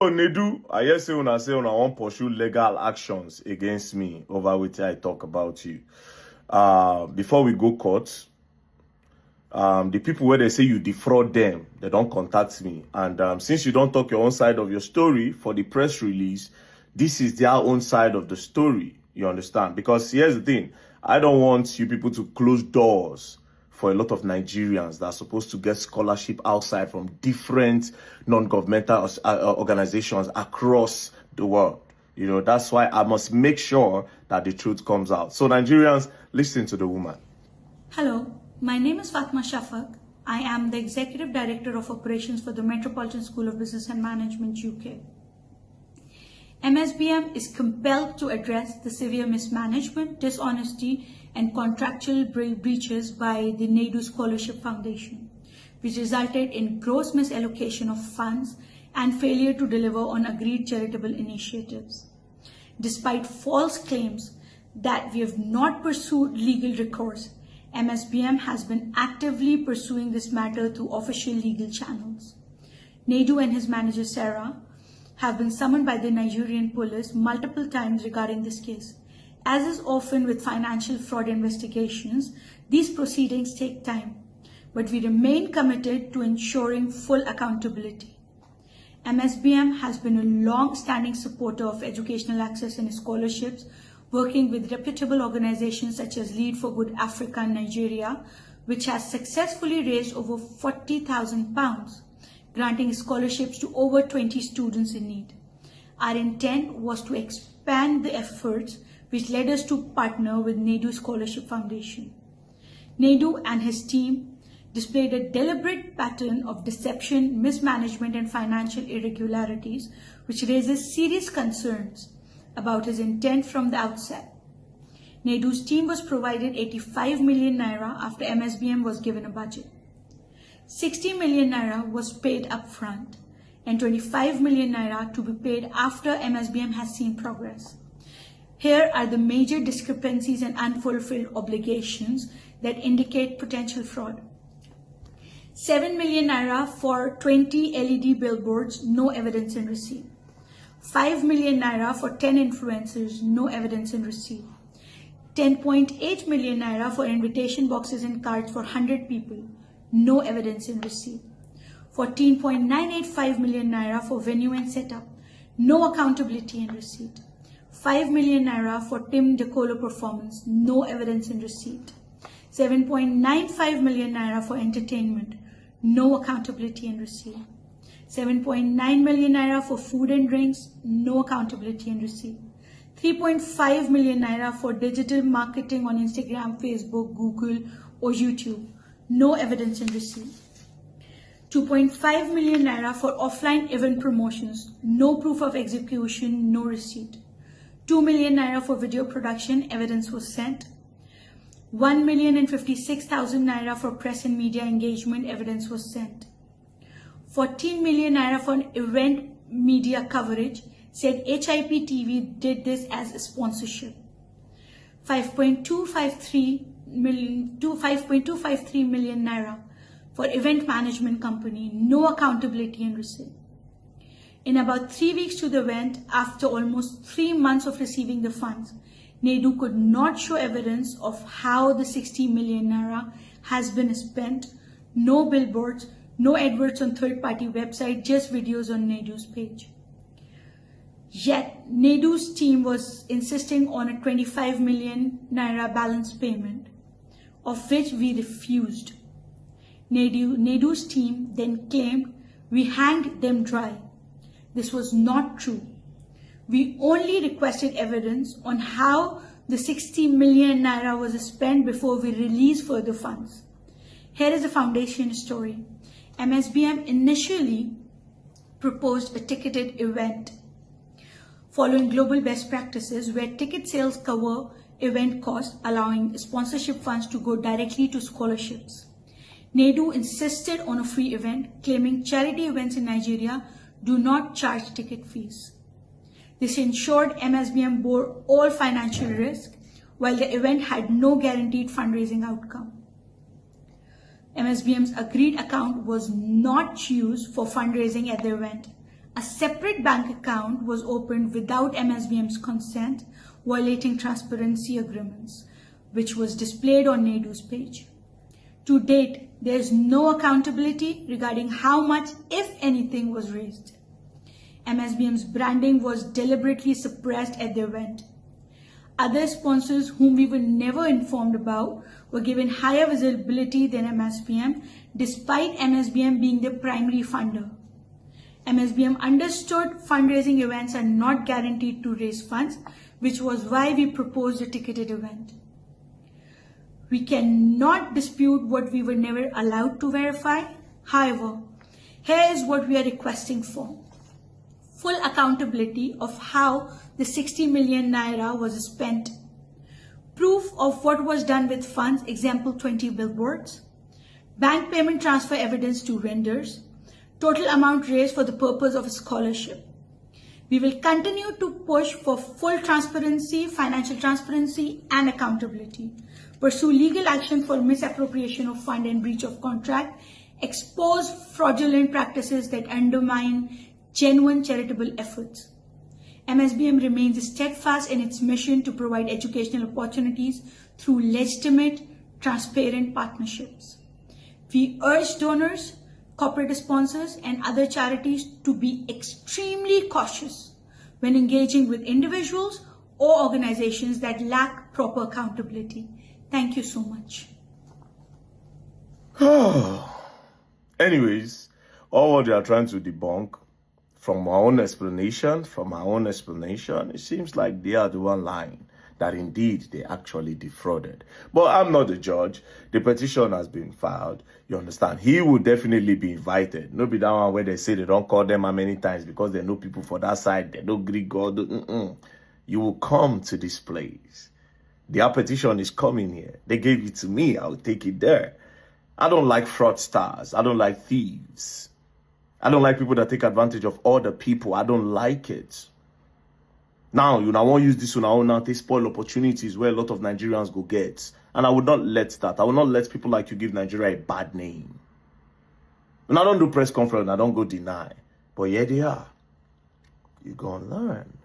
Nedu, I hear say una wan pursue legal actions against me over which I talk about you. Before we go court, the people where they say you defraud them, they don't contact me. And since you don't talk your own side of your story for the press release, this is their own side of the story. You understand? Because here's the thing, I don't want you people to close doors for a lot of Nigerians that are supposed to get scholarship outside from different non-governmental organizations across the world. You know, that's why I must make sure that the truth comes out. So Nigerians, listen to the woman. Hello, my name is Fatma Shafak. I am the Executive Director of Operations for the Metropolitan School of Business and Management, UK. MSBM is compelled to address the severe mismanagement, dishonesty, and contractual breaches by the NAIDU Scholarship Foundation, which resulted in gross misallocation of funds and failure to deliver on agreed charitable initiatives. Despite false claims that we have not pursued legal recourse, MSBM has been actively pursuing this matter through official legal channels. NAIDU and his manager Sarah have been summoned by the Nigerian police multiple times regarding this case. As is often with financial fraud investigations, these proceedings take time, but we remain committed to ensuring full accountability. MSBM has been a long-standing supporter of educational access and scholarships, working with reputable organizations such as Lead for Good Africa in Nigeria, which has successfully raised over £40,000, granting scholarships to over 20 students in need. Our intent was to expand the efforts, which led us to partner with NAIDU Scholarship Foundation. NAIDU and his team displayed a deliberate pattern of deception, mismanagement, and financial irregularities, which raises serious concerns about his intent from the outset. NAIDU's team was provided 85 million naira after MSBM was given a budget. 60 million naira was paid upfront and 25 million naira to be paid after MSBM has seen progress. Here are the major discrepancies and unfulfilled obligations that indicate potential fraud. 7 million naira for 20 LED billboards, no evidence in receipt. 5 million naira for 10 influencers, no evidence in receipt. 10.8 million naira for invitation boxes and cards for 100 people, no evidence in receipt. 14.985 million naira for venue and setup, no accountability in receipt. 5 million naira for Tim DeColo performance, no evidence in receipt. 7.95 million naira for entertainment, no accountability in receipt. 7.9 million naira for food and drinks, no accountability in receipt. 3.5 million naira for digital marketing on Instagram, Facebook, Google, or YouTube, no evidence in receipt. 2.5 million naira for offline event promotions, no proof of execution, no receipt. 2 million naira for video production, evidence was sent. 1,056,000 naira for press and media engagement, evidence was sent. 14 million naira for event media coverage, said HIP TV did this as a sponsorship. 5.253 million naira for event management company, no accountability and receipt. In about 3 weeks to the event, after almost 3 months of receiving the funds, NAIDU could not show evidence of how the 60 million naira has been spent. No billboards, no adverts on third-party website, just videos on NAIDU's page. Yet, NAIDU's team was insisting on a 25 million naira balance payment, of which we refused. NAIDU's team then claimed we hanged them dry. This was not true. We only requested evidence on how the 60 million naira was spent before we released further funds. Here is the foundation story. MSBM initially proposed a ticketed event, following global best practices where ticket sales cover event costs, allowing sponsorship funds to go directly to scholarships. NAIDU insisted on a free event, claiming charity events in Nigeria do not charge ticket fees. This ensured MSBM bore all financial risk, while the event had no guaranteed fundraising outcome. MSBM's agreed account was not used for fundraising at the event. A separate bank account was opened without MSBM's consent, violating transparency agreements, which was displayed on NAIDU's page. To date, there is no accountability regarding how much, if anything, was raised. MSBM's branding was deliberately suppressed at the event. Other sponsors whom we were never informed about were given higher visibility than MSBM, despite MSBM being the primary funder. MSBM understood fundraising events are not guaranteed to raise funds, which was why we proposed a ticketed event. We cannot dispute what we were never allowed to verify. However, here is what we are requesting for. Full accountability of how the 60 million naira was spent. Proof of what was done with funds, example 20 billboards. Bank payment transfer evidence to vendors. Total amount raised for the purpose of a scholarship. We will continue to push for full transparency, financial transparency, and accountability. Pursue legal action for misappropriation of fund and breach of contract. Expose fraudulent practices that undermine genuine charitable efforts. MSBM remains steadfast in its mission to provide educational opportunities through legitimate, transparent partnerships. We urge donors, corporate sponsors, and other charities to be extremely cautious when engaging with individuals or organizations that lack proper accountability. Thank you so much. Anyways, all what they are trying to debunk from our own explanation, it seems like they are the one lying, that indeed they actually defrauded. But I'm not the judge. The petition has been filed. You understand? He will definitely be invited. No be that one where they say they don't call them how many times because they know people for that side. They don't greet God. You will come to this place. Their petition is coming here. They gave it to me. I'll take it there. I don't like fraudsters. I don't like thieves. I don't like people that take advantage of other people. I don't like it. Now, you know, I won't use this one now to spoil opportunities where a lot of Nigerians go get. And I would not let that. I will not let people like you give Nigeria a bad name. And I don't do press conference. I don't go deny. But here they are. You're going to learn.